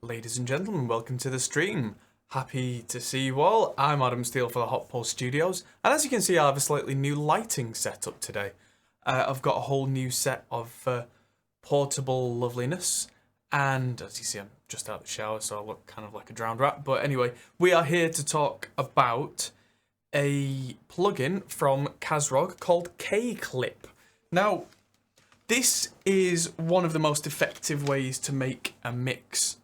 Ladies and gentlemen, welcome to the stream. Happy to see you all. I'm Adam Steele for the Hot Pulse Studios, and as you can see I have a slightly new lighting setup today. I've got a whole new set of portable loveliness, and as you see I'm just out of the shower so I look kind of like a drowned rat, but anyway, we are here to talk about a plugin from Kazrog called KClip. Now, this is one of the most effective ways to make a mix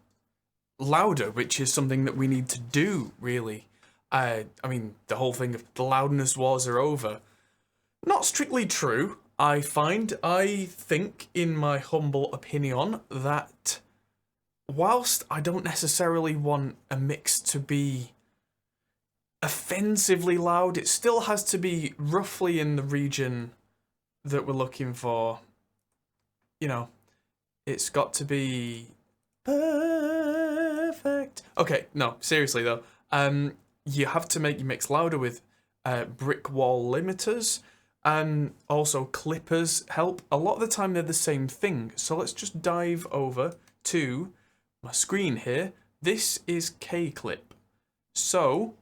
louder, which is something that we need to do, really. I mean, the whole thing of the loudness wars are over. Not strictly true, I find. I think, in my humble opinion, that whilst I don't necessarily want a mix to be offensively loud, it still has to be roughly in the region that we're looking for. You know, it's got to be perfect. Okay, no, seriously though. You have to make your mix louder with brick wall limiters, and also clippers help. A lot of the time they're the same thing. So let's just dive over to my screen here. This is KClip. So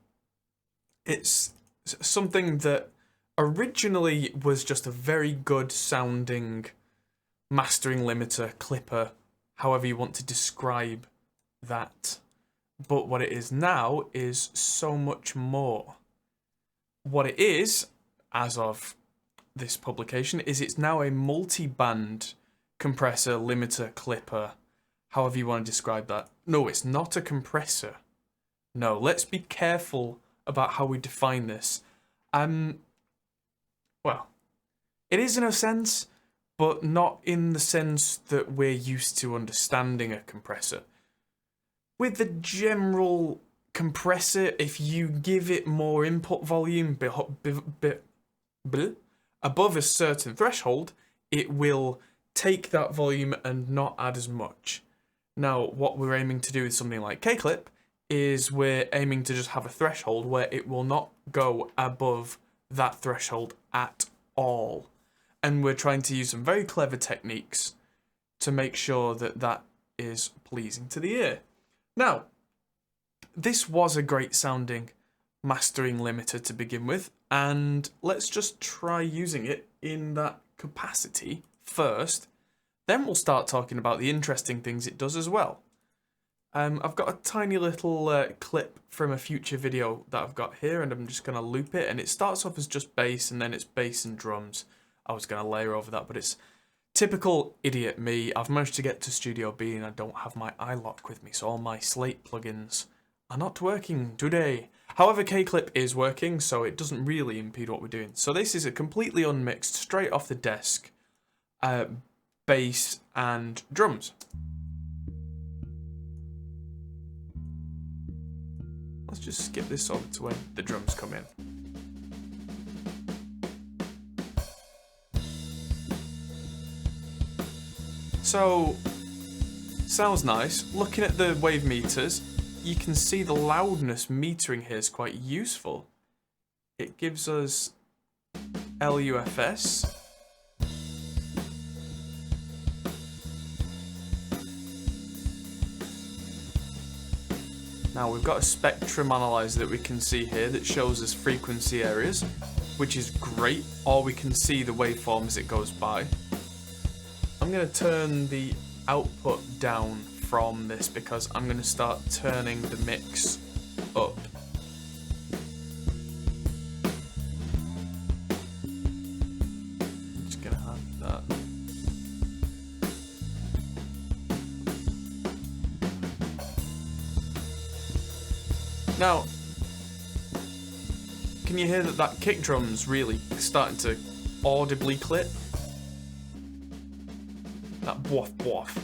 it's something that originally was just a very good sounding mastering limiter, clipper, however you want to describe that. But what it is now is so much more. What it is, as of this publication, is it's now a multi-band compressor, limiter, clipper, however you want to describe that. No, it's not a compressor. No, let's be careful about how we define this. Well, it is in a sense, but not in the sense that we're used to understanding a compressor. With the general compressor, if you give it more input volume above a certain threshold, it will take that volume and not add as much. Now, what we're aiming to do with something like KClip is we're aiming to just have a threshold where it will not go above that threshold at all. And we're trying to use some very clever techniques to make sure that that is pleasing to the ear. Now, this was a great sounding mastering limiter to begin with, and let's just try using it in that capacity first. Then we'll start talking about the interesting things it does as well. I've got a tiny little clip from a future video that I've got here, and I'm just going to loop it, and it starts off as just bass, and then it's bass and drums. I was going to layer over that, but it's typical idiot me. I've managed to get to Studio B and I don't have my iLock with me, so all my Slate plugins are not working today. However, KClip is working, so it doesn't really impede what we're doing. So this is a completely unmixed, straight off the desk, bass and drums. Let's just skip this over to when the drums come in. So, sounds nice. Looking at the wave meters, you can see the loudness metering here is quite useful. It gives us LUFS. Now we've got a spectrum analyzer that we can see here that shows us frequency areas, which is great, or we can see the waveform as it goes by. I'm going to turn the output down from this because I'm going to start turning the mix up. I'm just going to have that. Now, can you hear that kick drum's really starting to audibly clip? That bwoof bwoof.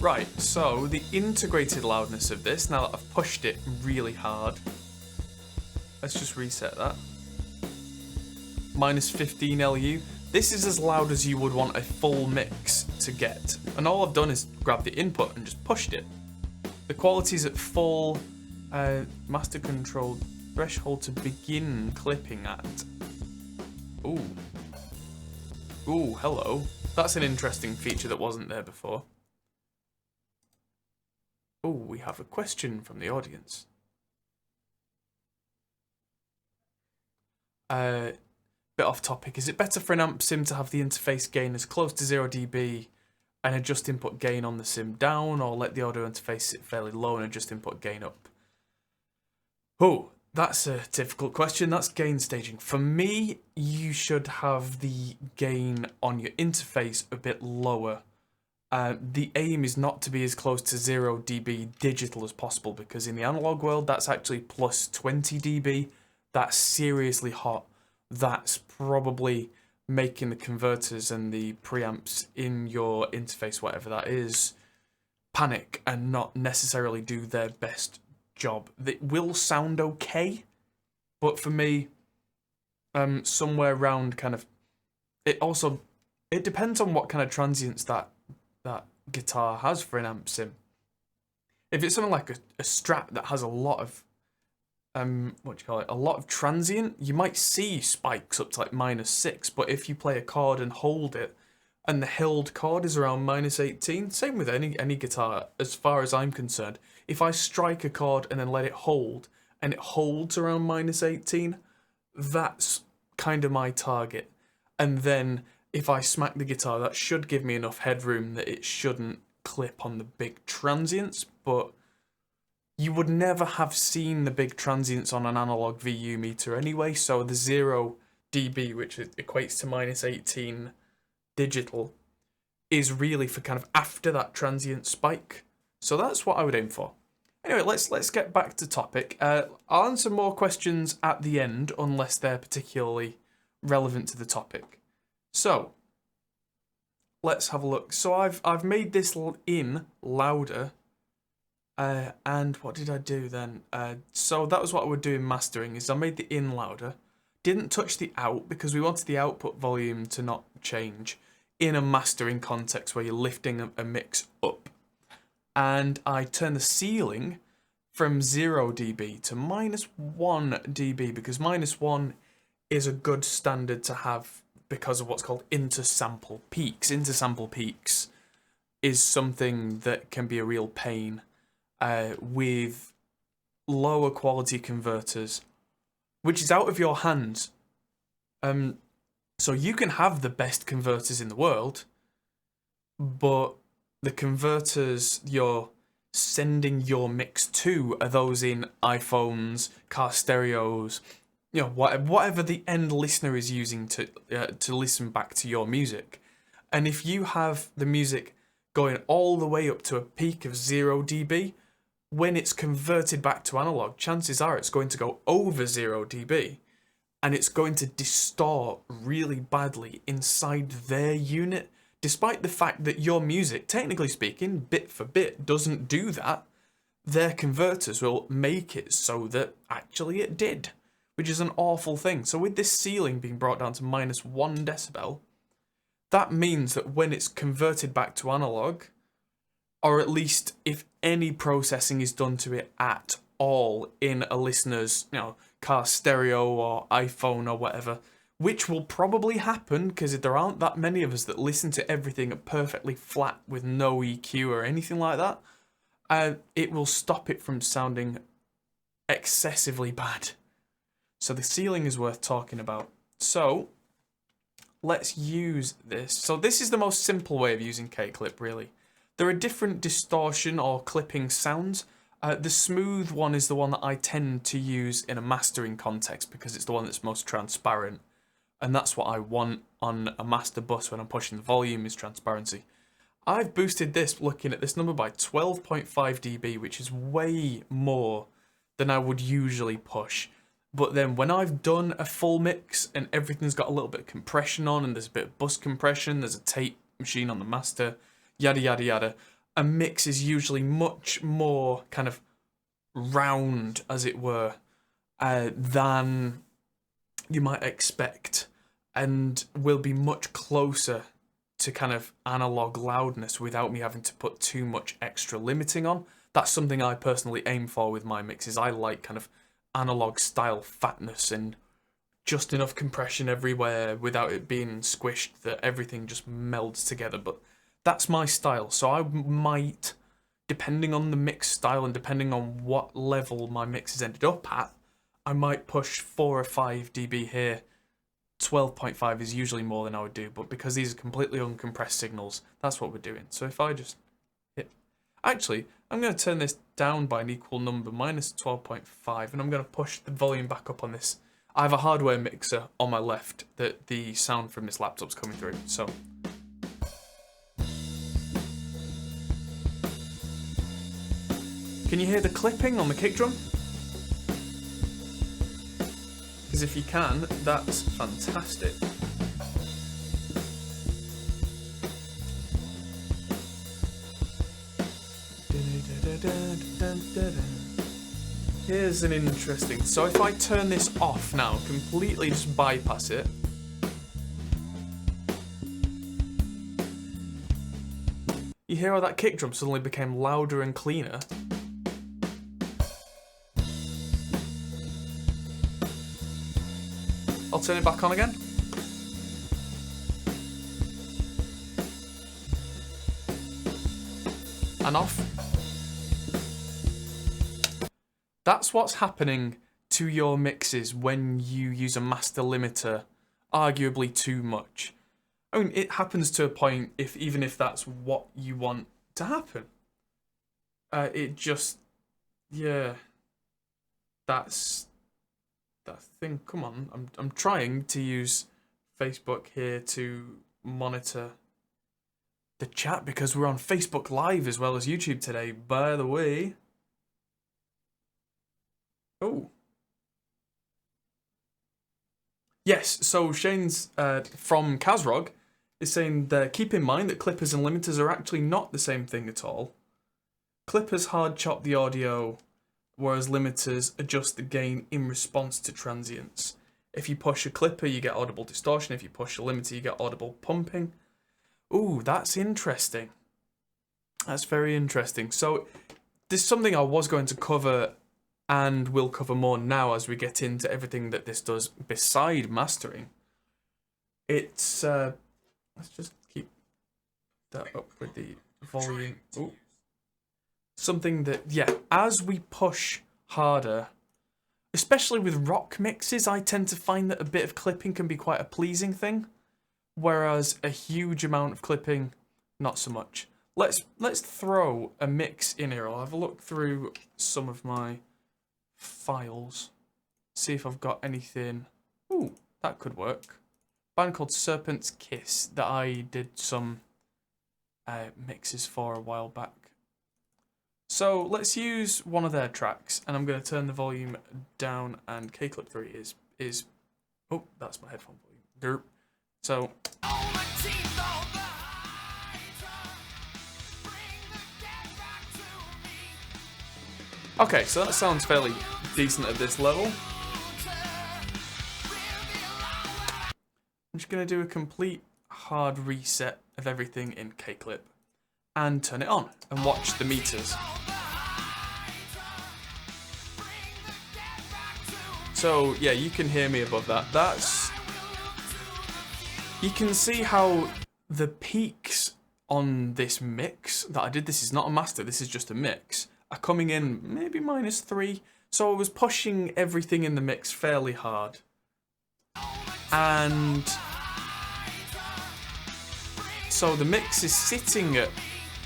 Right, so the integrated loudness of this, now that I've pushed it really hard, let's just reset that. Minus 15 LU. This is as loud as you would want a full mix to get. And all I've done is grab the input and just pushed it. The quality's at full, Master control threshold to begin clipping at. Ooh. Ooh, hello. That's an interesting feature that wasn't there before. Ooh, we have a question from the audience. Bit off topic. Is it better for an amp sim to have the interface gain as close to 0 dB and adjust input gain on the sim down, or let the audio interface sit fairly low and adjust input gain up? Oh, that's a difficult question. That's gain staging. For me, you should have the gain on your interface a bit lower. The aim is not to be as close to 0 dB digital as possible, because in the analog world, that's actually plus 20 dB. That's seriously hot. That's probably making the converters and the preamps in your interface, whatever that is, panic and not necessarily do their best job. It will sound okay, but for me, somewhere around kind of, it depends on what kind of transients that guitar has for an amp sim. If it's something like a Strat that has a lot of a lot of transient, you might see spikes up to like -6, but if you play a chord and hold it, and the held chord is around -18, same with any guitar, as far as I'm concerned. If I strike a chord and then let it hold, and it holds around -18, that's kind of my target. And then if I smack the guitar, that should give me enough headroom that it shouldn't clip on the big transients, but you would never have seen the big transients on an analog VU meter anyway, so the 0 dB, which equates to -18 digital, is really for kind of after that transient spike. So that's what I would aim for. Anyway, let's get back to topic. I'll answer more questions at the end, unless they're particularly relevant to the topic. So let's have a look. So I've made this in louder. And what did I do then? So that was what I would do in mastering, is I made the in louder. Didn't touch the out because we wanted the output volume to not change in a mastering context where you're lifting a mix up. And I turned the ceiling from 0 dB to -1 dB, because -1 is a good standard to have because of what's called intersample peaks. Intersample peaks is something that can be a real pain with lower quality converters, which is out of your hands. So you can have the best converters in the world, but the converters you're sending your mix to are those in iPhones, car stereos, you know, whatever the end listener is using to listen back to your music. And if you have the music going all the way up to a peak of 0 dB, when it's converted back to analog, chances are it's going to go over 0 dB, and it's going to distort really badly inside their unit, despite the fact that your music, technically speaking, bit for bit, doesn't do that. Their converters will make it so that actually it did, which is an awful thing. So with this ceiling being brought down to -1 decibel, that means that when it's converted back to analog, or at least if any processing is done to it at all in a listener's, you know, car stereo or iPhone or whatever, which will probably happen because there aren't that many of us that listen to everything perfectly flat with no EQ or anything like that, it will stop it from sounding excessively bad. So the ceiling is worth talking about. So let's use this. So this is the most simple way of using KClip, really. There are different distortion or clipping sounds. The smooth one is the one that I tend to use in a mastering context because it's the one that's most transparent. And that's what I want on a master bus when I'm pushing the volume, is transparency. I've boosted this, looking at this number, by 12.5 dB, which is way more than I would usually push. But then when I've done a full mix and everything's got a little bit of compression on, and there's a bit of bus compression, there's a tape machine on the master, yada yada yada, a mix is usually much more kind of round, as it were, than you might expect, and will be much closer to kind of analog loudness without me having to put too much extra limiting on. That's something I personally aim for with my mixes. I like kind of analog style fatness and just enough compression everywhere without it being squished that everything just melds together. But that's my style. So I might, depending on the mix style and depending on what level my mix has ended up at, I might push 4 or 5 dB here. 12.5 is usually more than I would do, but because these are completely uncompressed signals, that's what we're doing. So if I just hit... Actually, I'm going to turn this down by an equal number, minus 12.5, and I'm going to push the volume back up on this. I have a hardware mixer on my left that the sound from this laptop's coming through, so... Can you hear the clipping on the kick drum? Because if you can, that's fantastic. Here's an interesting... So if I turn this off now, completely just bypass it. You hear how that kick drum suddenly became louder and cleaner? I'll turn it back on again. And off. That's what's happening to your mixes when you use a master limiter arguably too much. I mean, it happens to a point even if that's what you want to happen. It just, yeah, that's that thing. Come on, I'm trying to use Facebook here to monitor the chat because we're on Facebook Live as well as YouTube today, by the way. Oh. Yes, so Shane's from Kazrog is saying that keep in mind that clippers and limiters are actually not the same thing at all. Clippers hard chop the audio, whereas limiters adjust the gain in response to transients. If you push a clipper, you get audible distortion. If you push a limiter, you get audible pumping. Ooh, that's interesting. That's very interesting. So there's something I was going to cover and we'll cover more now as we get into everything that this does beside mastering. It's, let's just keep that up with the volume. Ooh. Something that, yeah, as we push harder, especially with rock mixes, I tend to find that a bit of clipping can be quite a pleasing thing, whereas a huge amount of clipping, not so much. Let's throw a mix in here. I'll have a look through some of my files, see if I've got anything. Ooh, that could work. A band called Serpent's Kiss that I did some mixes for a while back. So let's use one of their tracks, and I'm going to turn the volume down, and KClip 3 is oh, that's my headphone volume. Derp. So okay, so that sounds fairly decent at this level. I'm just going to do a complete hard reset of everything in KClip and turn it on and watch the meters. So yeah, you can hear me above that. You can see how the peaks on this mix that I did, this is not a master, this is just a mix, are coming in maybe -3. So I was pushing everything in the mix fairly hard. And so the mix is sitting at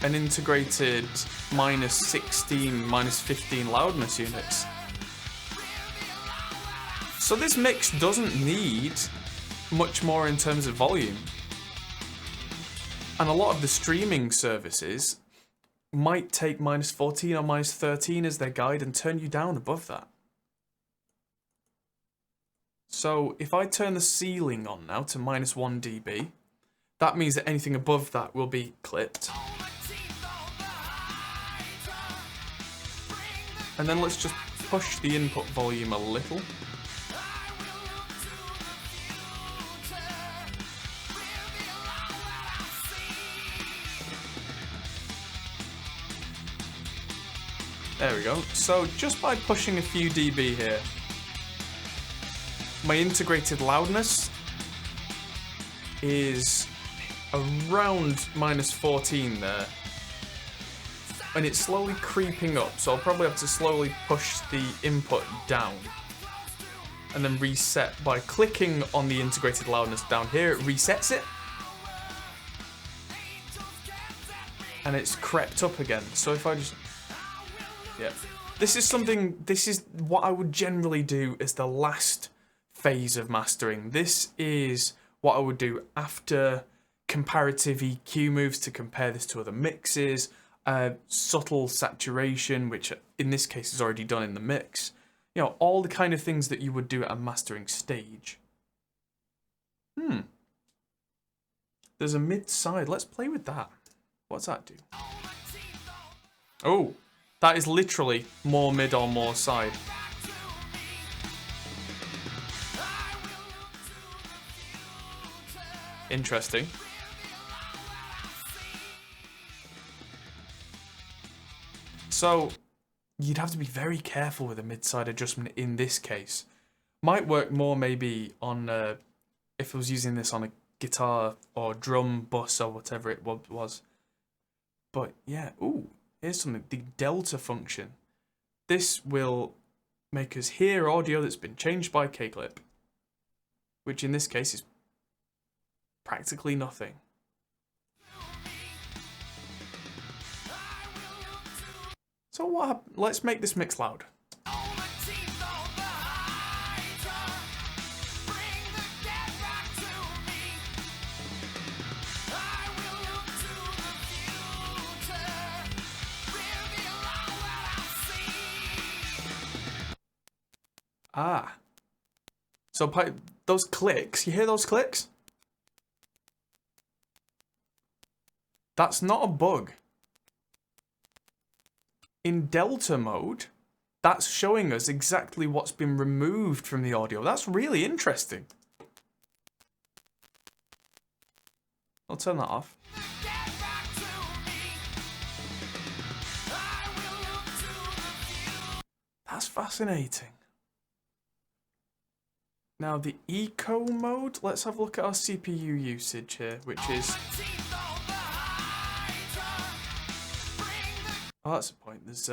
an integrated -16, -15 loudness units. So this mix doesn't need much more in terms of volume. And a lot of the streaming services might take -14 or -13 as their guide and turn you down above that. So if I turn the ceiling on now to -1 dB, that means that anything above that will be clipped. And then let's just push the input volume a little. There we go. So just by pushing a few dB here, my integrated loudness is around -14 there. And it's slowly creeping up, so I'll probably have to slowly push the input down. And then reset by clicking on the integrated loudness down here, it resets it. And it's crept up again. So if I just... yeah. This is what I would generally do as the last phase of mastering. This is what I would do after comparative EQ moves to compare this to other mixes, subtle saturation, which in this case is already done in the mix. You know, all the kind of things that you would do at a mastering stage. There's a mid-side. Let's play with that. What's that do? Oh, that is literally more mid or more side. Interesting. So, you'd have to be very careful with a mid-side adjustment in this case. Might work more maybe on, if I was using this on a guitar or drum bus or whatever it was. But yeah, ooh, here's something, the delta function. This will make us hear audio that's been changed by KClip, which in this case is practically nothing. So what? Let's make this mix loud. Ah. So those clicks, you hear those clicks? That's not a bug. In delta mode, that's showing us exactly what's been removed from the audio. That's really interesting. I'll turn that off. That's fascinating. Now the eco mode, let's have a look at our CPU usage here, which is... oh, that's the point. There's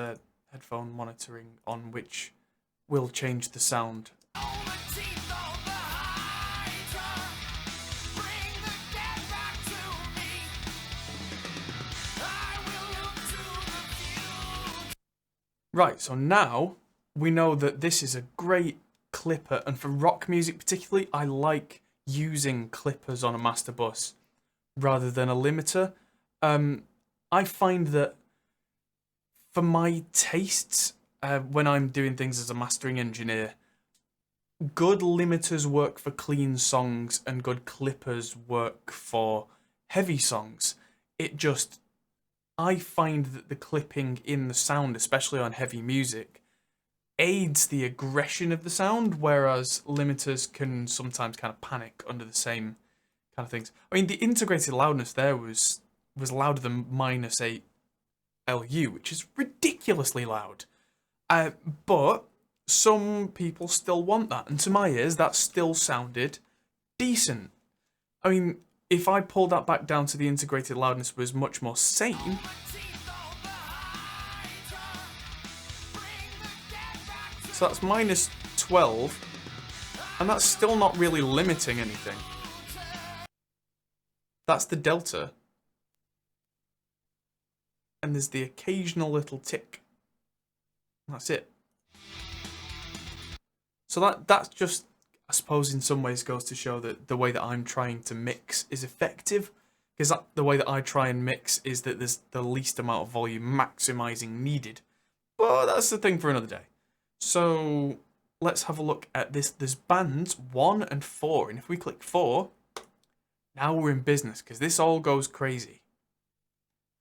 headphone monitoring on which will change the sound. Right, so now we know that this is a great clipper, and for rock music particularly, I like using clippers on a master bus rather than a limiter. I find that for my tastes, when I'm doing things as a mastering engineer, good limiters work for clean songs and good clippers work for heavy songs. I find that the clipping in the sound, especially on heavy music, aids the aggression of the sound, whereas limiters can sometimes kind of panic under the same kind of things. I mean, the integrated loudness there was louder than -8 LU, which is ridiculously loud. But some people still want that, and to my ears, that still sounded decent. I mean, if I pulled that back down to the integrated loudness was much more sane. So that's -12, and that's still not really limiting anything. That's the delta. And there's the occasional little tick. That's it. So that's just, I suppose in some ways goes to show that the way that I'm trying to mix is effective. Because the way that I try and mix is that there's the least amount of volume maximizing needed. But that's the thing for another day. So let's have a look at this. There's bands 1 and 4. And if we click 4, now we're in business because this all goes crazy.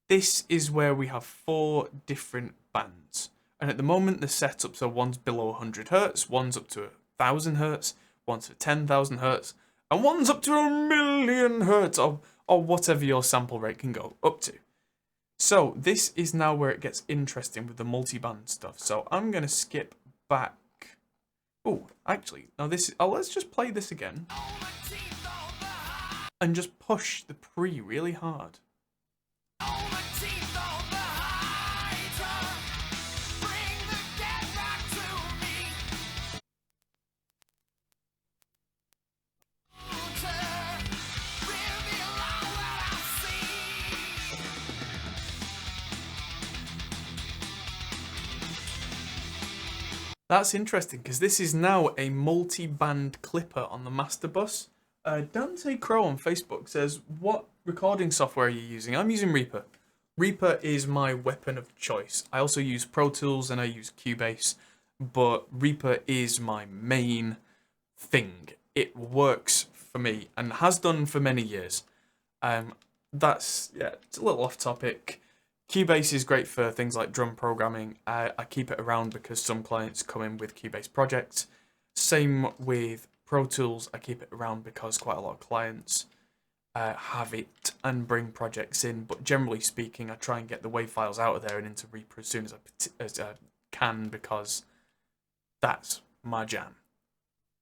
This is where we have 4 different bands. And at the moment, the setups are one's below 100 Hz, one's up to 1,000 Hz, one's for 10,000 Hz, and one's up to 1,000,000 Hz, or whatever your sample rate can go up to. So this is now where it gets interesting with the multiband stuff. So I'm going to skip back. Oh, actually, now this. Oh, let's just play this again. And just push the pre really hard. That's interesting because this is now a multi-band clipper on the master bus. Dante Crow on Facebook says, what recording software are you using? I'm using Reaper. Reaper is my weapon of choice. I also use Pro Tools and I use Cubase, but Reaper is my main thing. It works for me and has done for many years. It's a little off topic. Cubase is great for things like drum programming. I keep it around because some clients come in with Cubase projects. Same with Pro Tools. I keep it around because quite a lot of clients have it and bring projects in. But generally speaking, I try and get the WAV files out of there and into Reaper as soon as I can because that's my jam.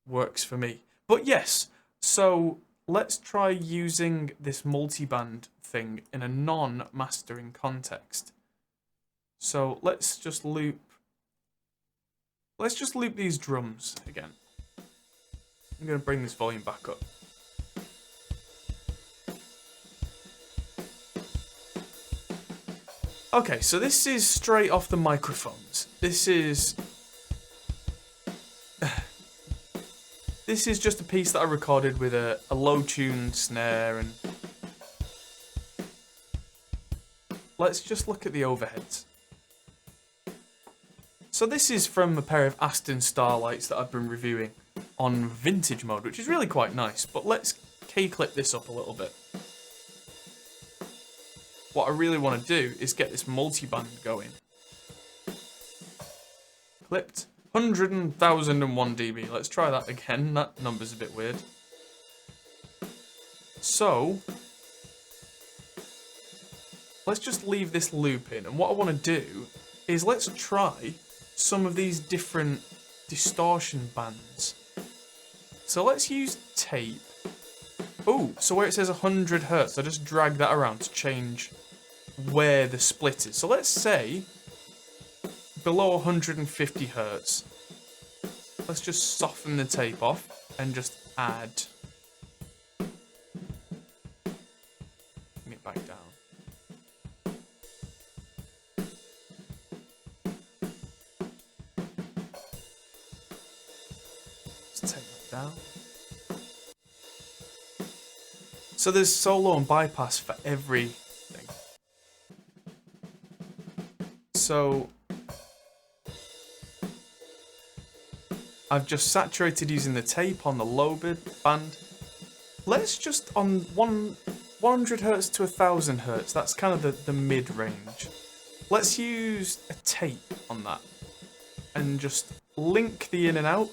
Works for me. But yes, so let's try using this multiband thing in a non-mastering context. So let's just loop these drums again. I'm going to bring this volume back up. Okay, so this is straight off the microphones. This is just a piece that I recorded with a low-tuned snare, and let's just look at the overheads. So this is from a pair of Aston Starlights that I've been reviewing on vintage mode, which is really quite nice, but let's KClip this up a little bit. What I really want to do is get this multiband going. Clipped. 100,001 dB. Let's try that again. That number's a bit weird. So let's just leave this loop in. And what I want to do is let's try some of these different distortion bands. So let's use tape. Oh, so where it says 100 hertz, I just drag that around to change where the split is. So let's say below 150 hertz. Let's just soften the tape off and just add. Bring it back down. Let's take that down. So there's solo and bypass for everything. So I've just saturated using the tape on the low band. Let's just on 100 hertz to 1000 hertz. That's kind of the mid-range. Let's use a tape on that and just link the in and out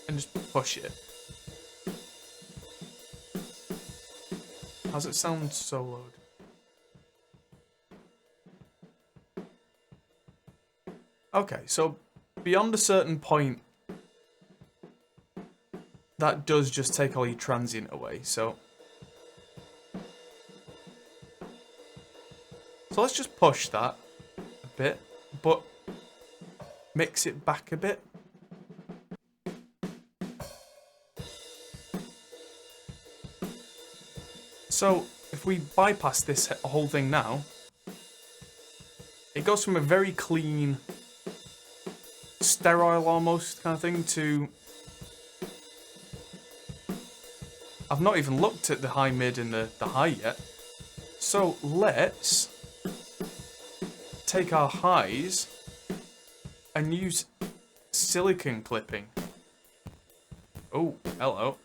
and just push it. How's it sound soloed? Okay, so beyond a certain point, that does just take all your transient away, so let's just push that a bit, but mix it back a bit. So if we bypass this whole thing now, it goes from a very clean, sterile almost kind of thing to... I've not even looked at the high mid and the high yet. So let's take our highs and use silicon clipping. Oh, hello.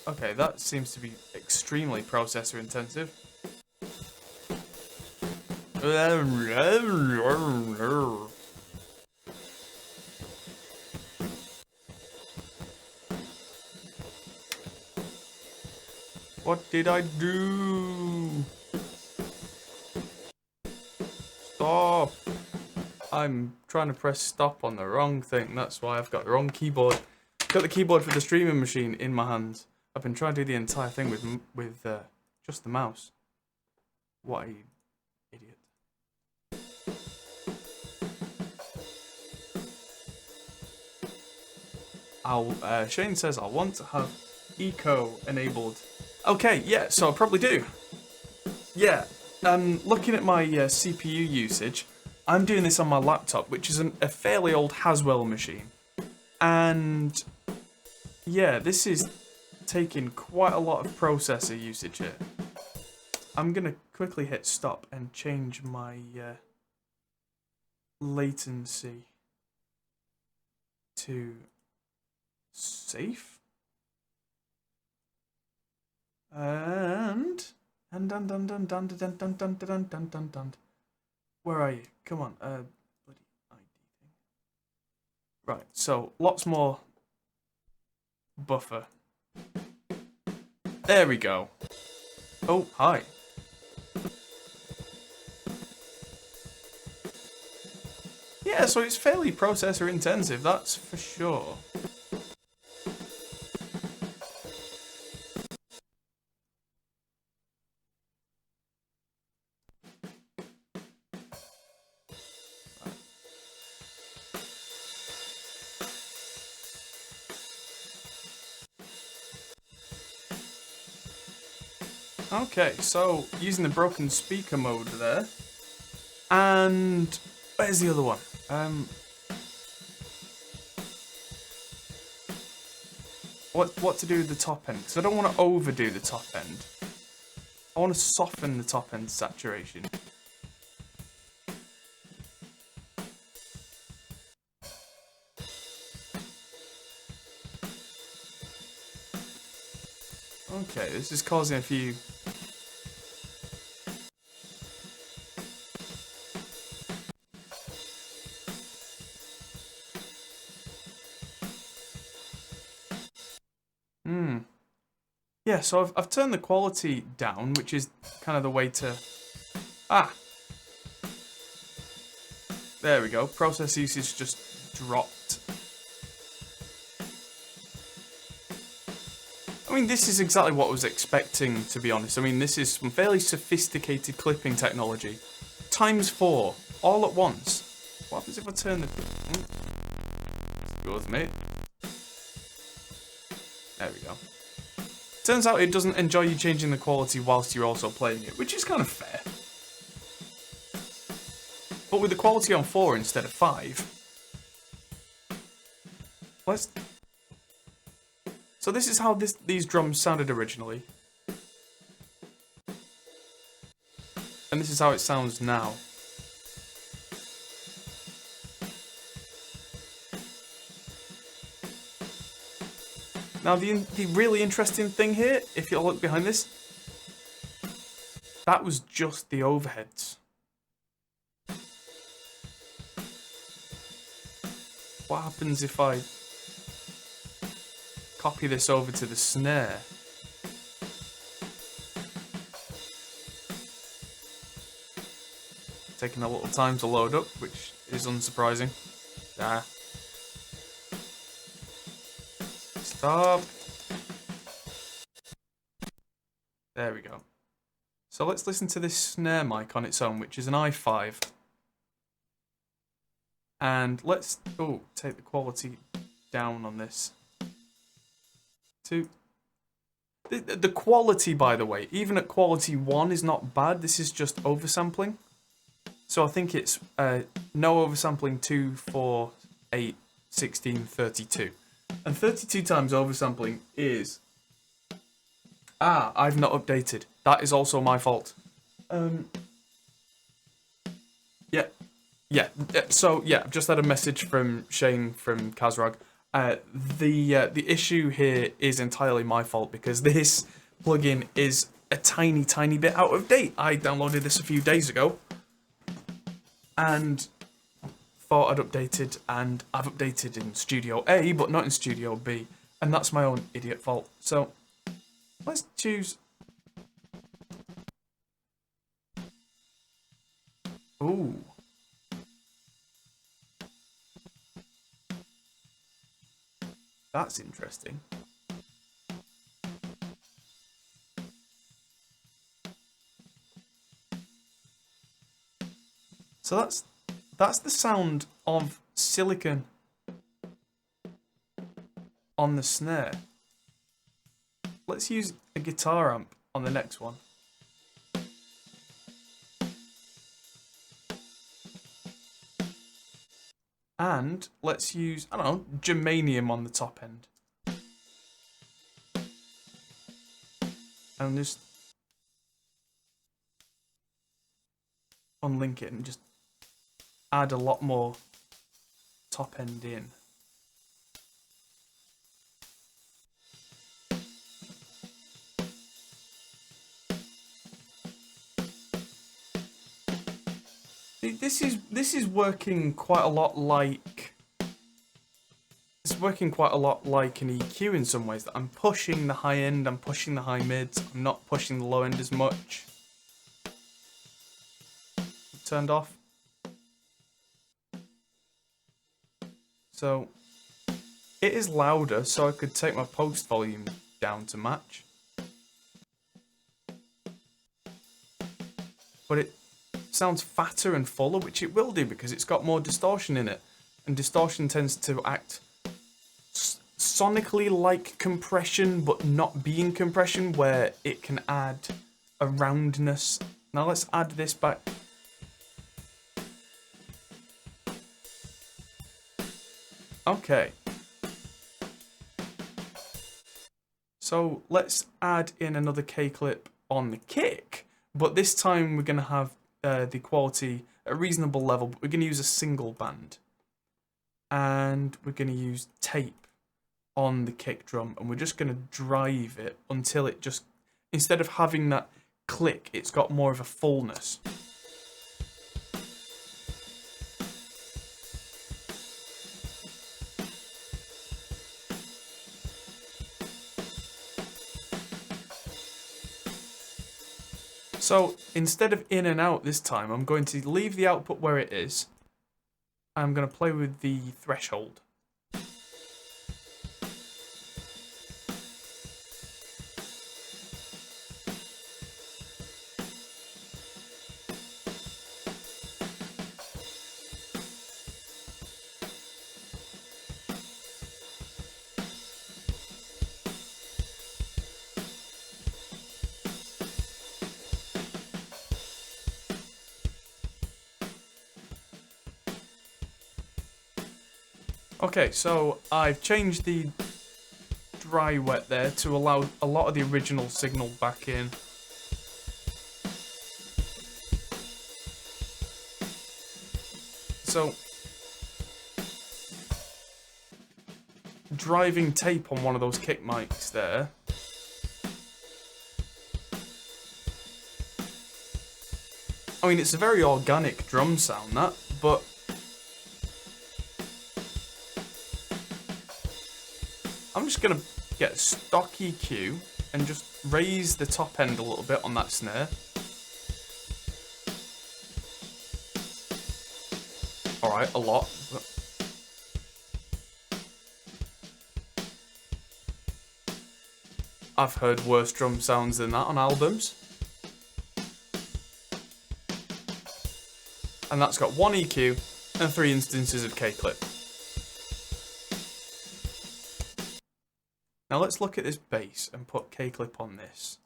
Okay, that seems to be extremely processor intensive. What did I do? Stop. I'm trying to press stop on the wrong thing. That's why I've got the wrong keyboard. Got the keyboard for the streaming machine in my hands. I've been trying to do the entire thing with just the mouse. What a idiot. Shane says I want to have eco enabled. Okay, yeah, so I probably do. Yeah, looking at my CPU usage, I'm doing this on my laptop, which is a fairly old Haswell machine. And yeah, this is taking quite a lot of processor usage here. I'm going to quickly hit stop and change my latency to safe. And where are you? Come on, bloody ID thing. Right, so lots more buffer. There we go. Oh, hi. Yeah, so it's fairly processor intensive, that's for sure. Okay, so using the broken speaker mode there. And where's the other one? What to do with the top end? Because I don't want to overdo the top end. I want to soften the top end saturation. Okay, this is causing a few... Yeah, so I've turned the quality down, which is kind of the way to... Ah! There we go. Process usage just dropped. I mean, this is exactly what I was expecting, to be honest. I mean, this is some fairly sophisticated clipping technology. ×4, all at once. What happens if I turn the... Goes, mate. There we go. Turns out it doesn't enjoy you changing the quality whilst you're also playing it, which is kind of fair. But with the quality on 4 instead of 5... Let's... So this is how these drums sounded originally. And this is how it sounds now. Now the really interesting thing here, if you look behind this, that was just the overheads. What happens if I copy this over to the snare? Taking a little time to load up, which is unsurprising. Ah. Stop. There we go. So let's listen to this snare mic on its own, which is an i5. And let's take the quality down on this. The quality, by the way, even at quality 1 is not bad. This is just oversampling. So I think it's no oversampling 2, 4, 8, 16, 32. And 32 times oversampling is... Ah, I've not updated. That is also my fault. Yeah. So, yeah, I've just had a message from Shane from Kazrog. The issue here is entirely my fault because this plugin is a tiny bit out of date. I downloaded this a few days ago and thought I'd updated, and I've updated in Studio A but not in Studio B, and that's my own idiot fault. So let's choose That's interesting. So that's the sound of silicon on the snare. Let's use a guitar amp on the next one. And let's use, I don't know, germanium on the top end. And just unlink it and just add a lot more top end in. This is working quite a lot like an EQ in some ways. That I'm pushing the high end, I'm pushing the high mids, I'm not pushing the low end as much. Turned off. So it is louder, so I could take my post volume down to match. But it sounds fatter and fuller, which it will do because it's got more distortion in it. And distortion tends to act sonically like compression, but not being compression, where it can add a roundness. Now let's add this back. Okay. So let's add in another KClip on the kick, but this time we're going to have the quality at a reasonable level, but we're going to use a single band. And we're going to use tape on the kick drum, and we're just going to drive it until it just, instead of having that click, it's got more of a fullness. So instead of in and out this time, I'm going to leave the output where it is. I'm going to play with the threshold. Okay, so I've changed the dry wet there to allow a lot of the original signal back in. So, driving tape on one of those kick mics there. I mean, it's a very organic drum sound, that, but I'm just going to get stock EQ and just raise the top end a little bit on that snare. Alright, a lot. But I've heard worse drum sounds than that on albums. And that's got one EQ and 3 instances of KClip. Now let's look at this bass and put KClip on this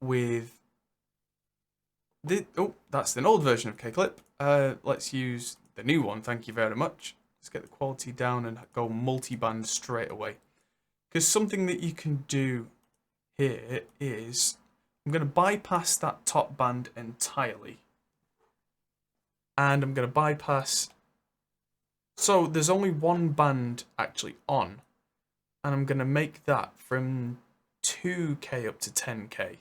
with the, oh, that's an old version of KClip. Let's use the new one, thank you very much. Let's get the quality down and go multiband straight away. Because something that you can do here is, I'm going to bypass that top band entirely. And I'm going to bypass, so there's only one band actually on. And I'm going to make that from 2K up to 10K.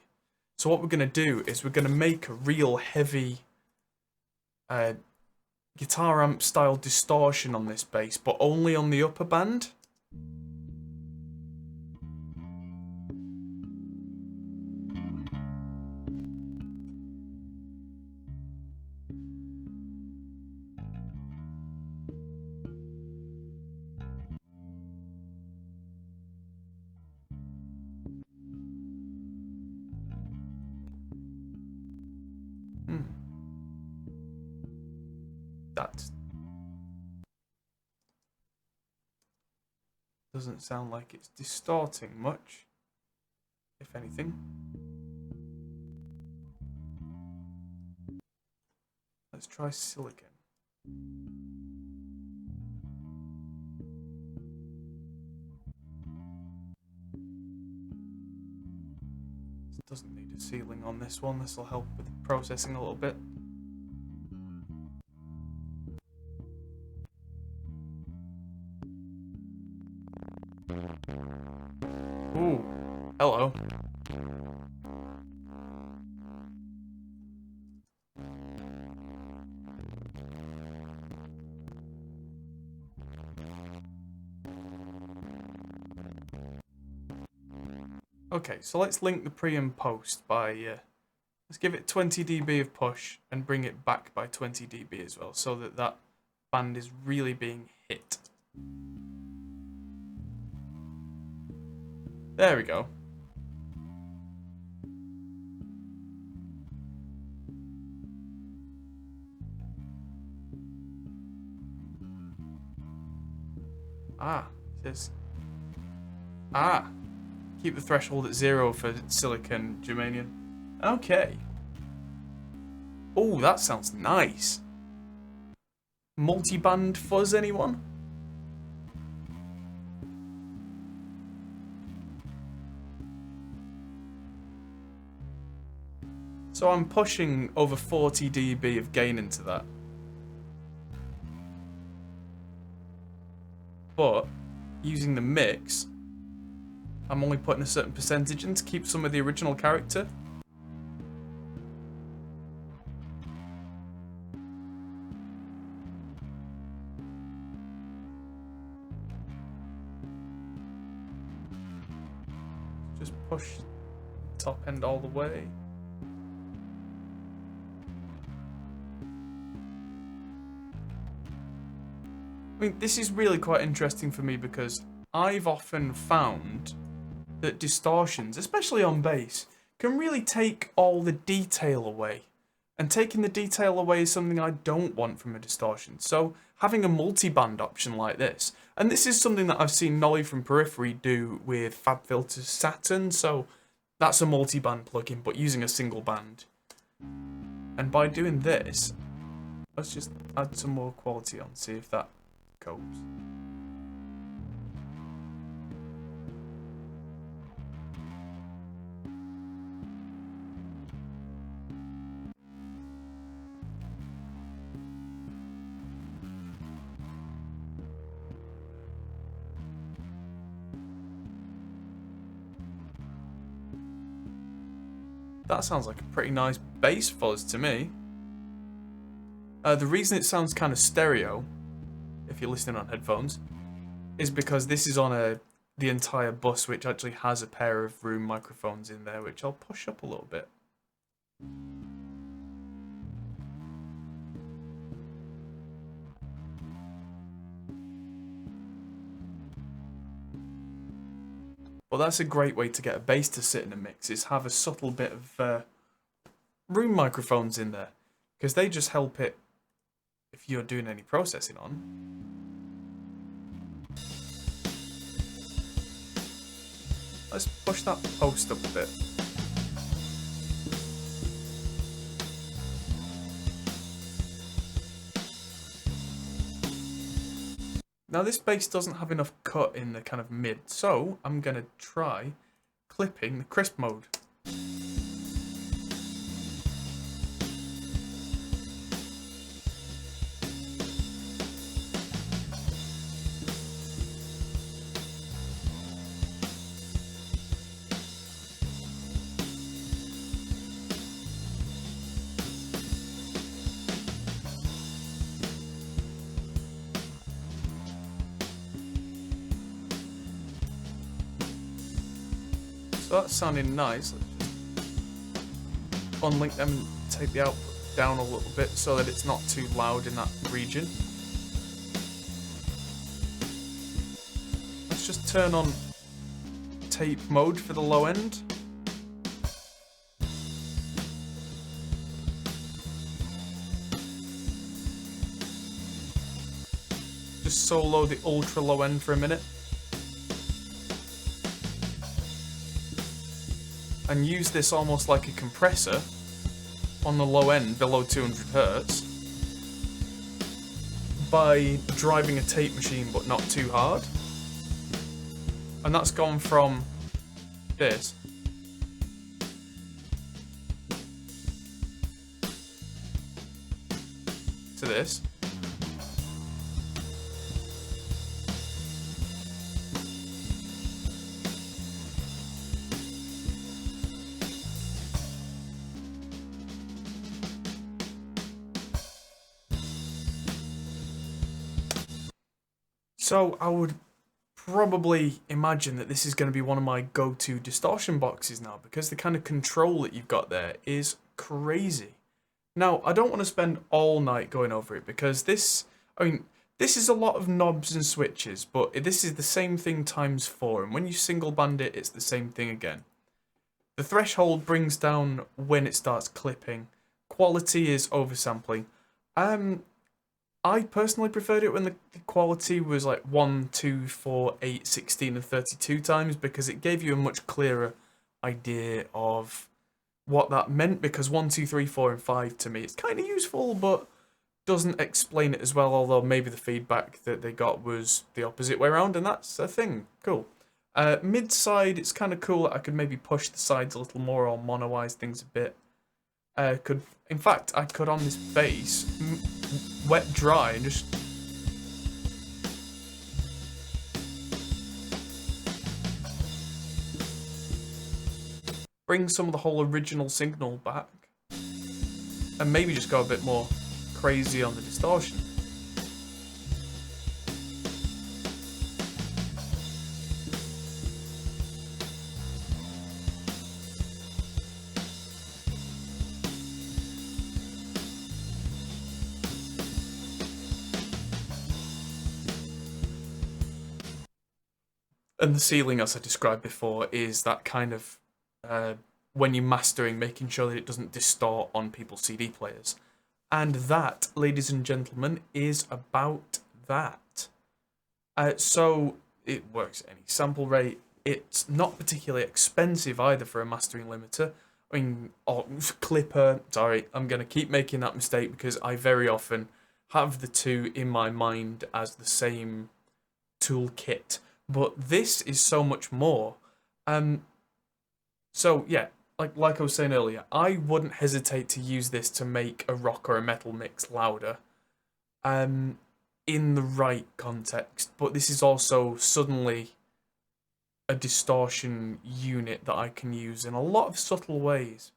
So what we're going to do is we're going to make a real heavy guitar amp style distortion on this bass, but only on the upper band. Doesn't sound like it's distorting much, if anything. Let's try silicon. Doesn't need a ceiling on this one. This will help with processing a little bit. Ooh, hello. Okay, so let's link the pre and post by, let's give it 20 dB of push and bring it back by 20 dB as well, so that that band is really being hit. There we go. Ah, it is. Ah. Keep the threshold at 0 for silicon germanium. Okay. Oh, that sounds nice. Multiband fuzz, anyone? So I'm pushing over 40 dB of gain into that. But using the mix, I'm only putting a certain percentage in to keep some of the original character. Just push top end all the way. I mean, this is really quite interesting for me because I've often found that distortions, especially on bass, can really take all the detail away. And taking the detail away is something I don't want from a distortion. So having a multi-band option like this, and this is something that I've seen Nolly from Periphery do with FabFilter's Saturn, so that's a multi-band plugin, but using a single band. And by doing this, let's just add some more quality on, see if that copes. That sounds like a pretty nice bass fuzz to me. The reason it sounds kind of stereo, if you're listening on headphones, is because this is on the entire bus, which actually has a pair of room microphones in there, which I'll push up a little bit. Well, that's a great way to get a bass to sit in a mix, is have a subtle bit of room microphones in there, because they just help it if you're doing any processing on. Let's push that post up a bit. Now this bass doesn't have enough cut in the kind of mid, so I'm going to try clipping the crisp mode. So that's sounding nice. Let's unlink them and take the output down a little bit so that it's not too loud in that region. Let's just turn on tape mode for the low end. Just solo the ultra low end for a minute. and use this almost like a compressor on the low end, below 200 Hertz, by driving a tape machine but not too hard. And that's gone from this to this. So I would probably imagine that this is going to be one of my go-to distortion boxes now, because the kind of control that you've got there is crazy. Now, I don't want to spend all night going over it, because this is a lot of knobs and switches, but this is the same thing times 4, and when you single band it, it's the same thing again. The threshold brings down when it starts clipping. Quality is oversampling. I personally preferred it when the quality was like 1, 2, 4, 8, 16 and 32 times, because it gave you a much clearer idea of what that meant, because 1, 2, 3, 4 and 5 to me it's kind of useful but doesn't explain it as well, although maybe the feedback that they got was the opposite way around, and that's a thing. Cool. Mid side, it's kind of cool that I could maybe push the sides a little more or monoize things a bit. In fact, I could on this bass wet dry and just bring some of the whole original signal back and maybe just go a bit more crazy on the distortion. And the ceiling, as I described before, is that kind of, when you're mastering, making sure that it doesn't distort on people's CD players. And that, ladies and gentlemen, is about that. So it works at any sample rate. It's not particularly expensive either for a mastering limiter. I mean, or clipper, sorry, I'm going to keep making that mistake because I very often have the two in my mind as the same toolkit. But this is so much more. So yeah, like I was saying earlier, I wouldn't hesitate to use this to make a rock or a metal mix louder, in the right context. But this is also suddenly a distortion unit that I can use in a lot of subtle ways.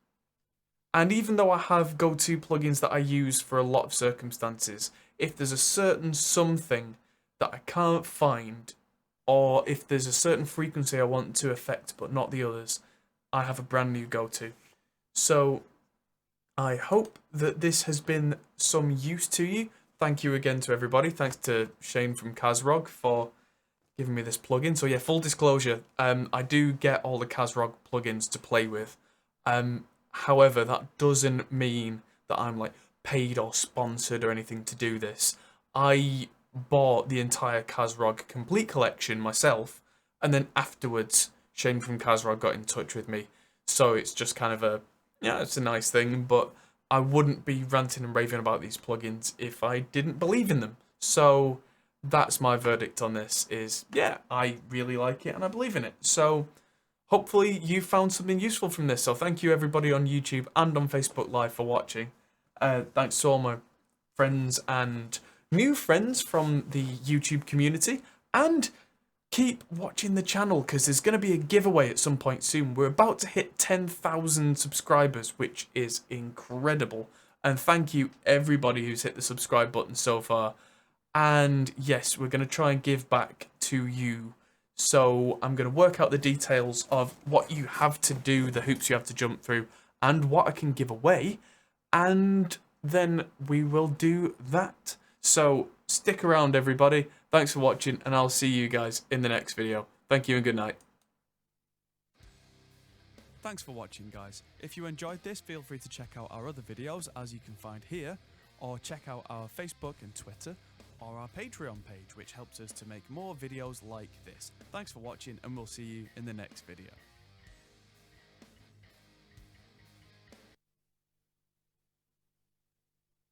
And even though I have go-to plugins that I use for a lot of circumstances, if there's a certain something that I can't find, or if there's a certain frequency I want to affect but not the others, I have a brand new go-to. So I hope that this has been some use to you. Thank you again to everybody. Thanks to Shane from Kazrog for giving me this plugin. So yeah, full disclosure, I do get all the Kazrog plugins to play with. However, that doesn't mean that I'm like paid or sponsored or anything to do this. I bought the entire Kazrog complete collection myself, and then afterwards Shane from Kazrog got in touch with me. So it's just kind of a, yeah, it's a nice thing, but I wouldn't be ranting and raving about these plugins if I didn't believe in them. So that's my verdict on this, is yeah, I really like it and I believe in it. So hopefully you found something useful from this. So thank you everybody on YouTube and on Facebook Live for watching. Thanks to all my friends and new friends from the YouTube community, and keep watching the channel because there's going to be a giveaway at some point soon. We're about to hit 10,000 subscribers, which is incredible, and thank you everybody who's hit the subscribe button so far. And yes, we're going to try and give back to you, so I'm going to work out the details of what you have to do, the hoops you have to jump through, and what I can give away, and then we will do that. So stick around everybody, thanks for watching, and I'll see you guys in the next video. Thank you and good night. Thanks for watching guys. If you enjoyed this, feel free to check out our other videos as you can find here, or check out our Facebook and Twitter, or our Patreon page, which helps us to make more videos like this. Thanks for watching and we'll see you in the next video.